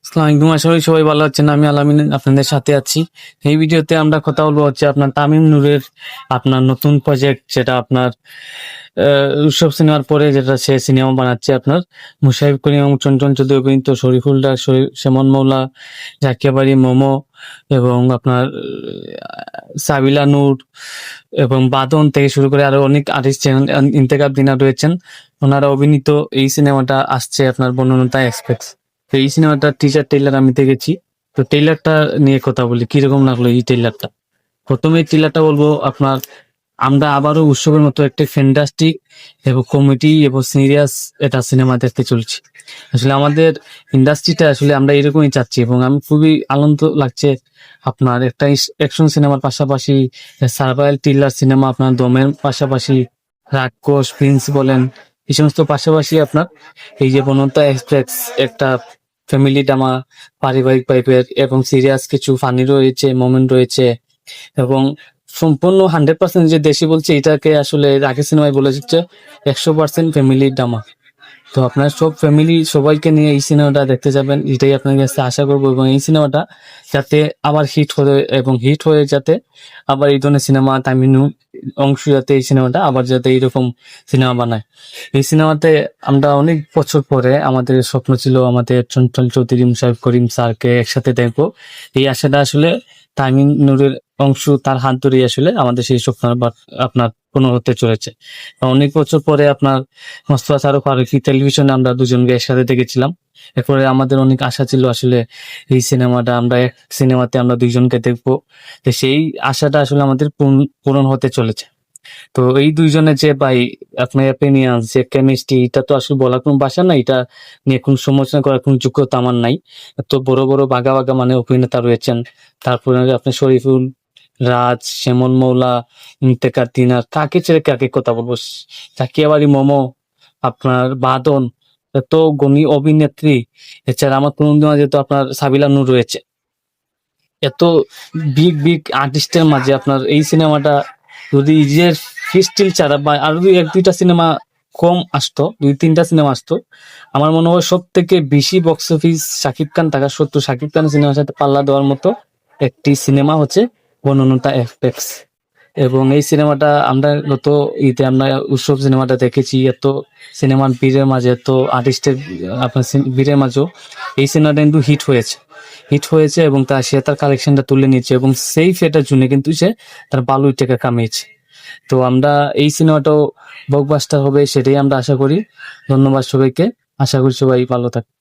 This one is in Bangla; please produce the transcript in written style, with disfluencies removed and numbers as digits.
আসসালামু আলাইকুম, আশা করি সবাই ভালো আছেন। আমি আলামিন আপনাদের সাথে আছি। এই ভিডিওতে আমরা কথা বলবো হচ্ছে আপনার তামিম নূরের আপনার নতুন প্রজেক্ট, যেটা আপনার উৎসব সিনেমার পরে যেটা সে সিনেমা বানাচ্ছে আপনার মুশাহিব করিম এবং চঞ্চল চৌধুরী অভিনীত শরীফুল দাস, সেমন মৌলা, জাকিয়া বাড়ি, মোমো এবং আপনার সাবিলা নূর এবং বাদন থেকে শুরু করে আরো অনেক আর্টিস্ট ইন্তেখাব দিনা রয়েছেন। ওনারা অভিনীত এই সিনেমাটা আসছে আপনার বর্ণনাটা এক্সপ্রেস। তো এই সিনেমাটার টিজার ট্রেলার আমি দেখেছি। তো ট্রেলারটা নিয়ে কথা বলি, কিরকম লাগলো এই ট্রেলারটা। প্রথমে ট্রেলারটা বলবো আপনার, আমরা আবারও উৎসবের মতো একটা ফ্যান্টাস্টিক এবং কমেডি এবং সিরিয়াস এটা সিনেমা দেখতে চলছি। আসলে আমাদের ইন্ডাস্ট্রিটা আসলে আমরা এরকমই চাচ্ছি এবং আমি খুবই আনন্দ লাগছে। আপনার একটা অ্যাকশন সিনেমার পাশাপাশি সার্ভাইভাল থ্রিলার সিনেমা, আপনার দমের পাশাপাশি রাক্ষস প্রিন্স বলেন, এই সমস্ত পাশাপাশি আপনার এই যে বনতা এক্সপ্রেস একটা ফ্যামিলি ড্রামা, পারিবারিক টাইপের এবং সিরিয়াস কিছু ফানি রয়েছে, মোমেন্ট রয়েছে এবং সম্পূর্ণ 100% যে দেশি বলছে এটাকে আসলে আগের সিনেমায় বলে দিচ্ছে 100% ফ্যামিলি ড্রামা। তো আপনার সব ফ্যামিলি সবাইকে নিয়ে এই সিনেমাটা দেখতে যাবেন, এটাই আপনার কাছে আশা করবো। এবং এই সিনেমাটা যাতে আবার হিট হয়ে এবং হিট হয়ে যাতে আবার এই ধরনের সিনেমা তামিনু অংশ যাতে এই সিনেমাটা আবার যাতে এইরকম সিনেমা বানায়। এই সিনেমাতে আমরা অনেক বছর পরে আমাদের স্বপ্ন ছিল আমাদের চঞ্চল চৌধুরী মুশাররফ করিম স্যারকে একসাথে দেখবো। এই আশাটা আসলে তামিম নূরের অংশ, তার হাত ধরেই আসলে আমাদের সেই স্বপ্ন আপনার পূর্ণ হতে চলেছে। অনেক বছর পরে আপনার মোস্তফা শাহরুখ ফারুকী টেলিভিশনে আমরা দুজনকে একসাথে দেখেছিলাম। এরপরে আমাদের অনেক আশা ছিল আসলে এই সিনেমাটা আমরা এক সিনেমাতে আমরা দুইজনকে দেখবো। তো সেই আশাটা আসলে আমাদের পূরণ হতে চলেছে। তো এই দুইজনের যে ভাই আপনার অপিনিয়ন, যে কেমিস্ট্রি, এটা তো আসলে বলার কোনো ভাষা নাই। এটা নিয়ে কোনো সমালোচনা করার কোনো যোগ্যতা আমার নাই। তো বড় বড় বাঘা বাঘা মানে অভিনেতা রয়েছেন। তারপরে আপনি শরীফুল, রাজ, শ্যামল মৌলা, ইন্তেকার দিনার, কাকে ছেড়ে কাকে কথা বলবো, জাকিয়া বাড়ি, মোমো, আপনার বাদন, এত গুণী অভিনেত্রী। এছাড়া আমার কোন যেহেতু আপনার সাবিলা নূর রয়েছে। এত বিগ বিগ আর্টিস্টের মাঝে আপনার এই সিনেমাটা যদি ইজের ফিস্টিল ছাড়া বা আরো দুই এক দুইটা সিনেমা কম আসতো, দুই তিনটা সিনেমা আসতো, আমার মনে হয় সব থেকে বেশি বক্স অফিস শাকিব খান থাকা সত্ত্বেও শাকিব খানের সিনেমার সাথে পাল্লা দেওয়ার মতো একটি সিনেমা হচ্ছে বননতা এফএক্স। এবং এই সিনেমাটা আমরা গত ঈদে আমরা উৎসব সিনেমাটা দেখেছি। এত সিনেমার ভিড়ের মাঝে, এত আর্টিস্টের আপনার ভিড়ের মাঝেও এই সিনেমাটা কিন্তু হিট হয়েছে এবং সে তার কালেকশনটা তুলে নিচ্ছে এবং সেই ফেটার জন্য কিন্তু সে তার ভালোই টাকা কামিয়েছে। তো আমরা এই সিনেমাটাও ব্লকবাস্টার হবে সেটাই আমরা আশা করি। ধন্যবাদ সবাইকে, আশা করি সবাই ভালো থাকে।